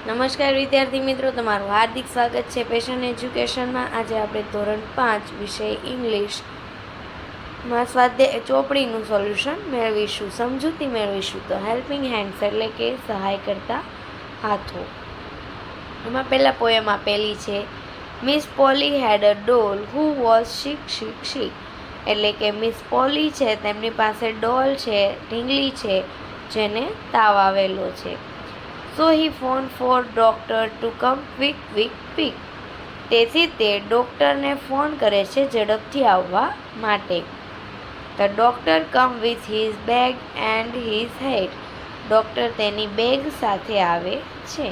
નમસ્કાર વિદ્યાર્થી મિત્રો, તમારું હાર્દિક સ્વાગત છે પેશન એજ્યુકેશનમાં। આજે આપણે ધોરણ 5 વિષય ઇંગ્લિશમાં સ્વાધ્યાય ચોપડીનું સોલ્યુશન મેળવીશું, સમજૂતી મેળવીશું। તો હેલ્પિંગ હેન્ડ્સ એટલે કે સહાય કરતા હાથો। એમાં પહેલા પોએમ આપેલી છે, Miss Polly had a doll who was sick એટલે કે મિસ પોલી છે તેમની પાસે ડોલ છે, ઢીંગલી છે જેને તાવ આવેલો છે। So he phone for doctor to come quick. તેથી તે ડૉક્ટરને ફોન કરે છે ઝડપથી આવવા માટે। The doctor come with his bag and his hat. Doctor તેની બેગ સાથે આવે છે।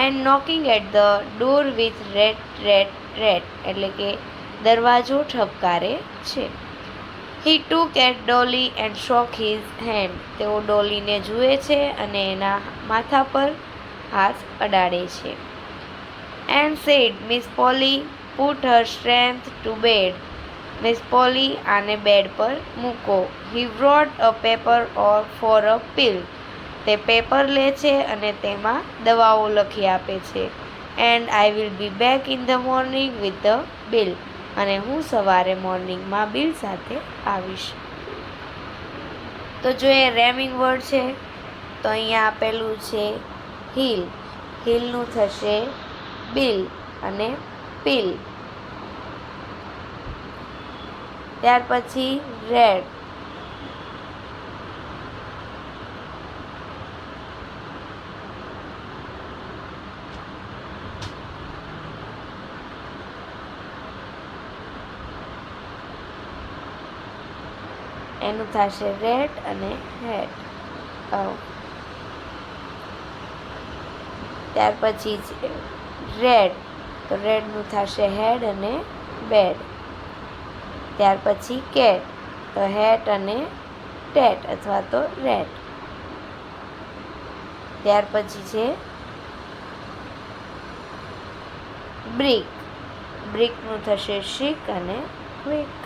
And knocking at the door with rat એટલે કે દરવાજો ઠપકારે છે। He took at Dolly and shook his hand. તેઓ ડોલીને જુએ છે અને એના માથા પર હાથ અડાડે છે। And said Miss Polly put her strength to bed. Miss Polly આને બેડ પર મૂકો। He brought a paper for a pill. તે પેપર લે છે અને તેમાં દવાઓ લખી આપે છે। And I will be back in the morning with the bill. અને હું સવારે મોર્નિંગમાં બિલ સાથે આવીશ। તો જો એ રેમિંગ વર્ડ છે તો અહીંયા આપેલું છે હિલ। હિલનું થશે બિલ અને પિલ। ત્યાર પછી રેડ। એનું થશે રેડ અને હેડ। ત્યાર પછી છે રેડ, તો રેડનું થશે હેડ અને બેડ। ત્યાર પછી કેટ, તો હેટ અને ટેટ અથવા તો રેટ। ત્યાર પછી છે બ્રિક। બ્રિકનું થશે શીક અને ક્વિક।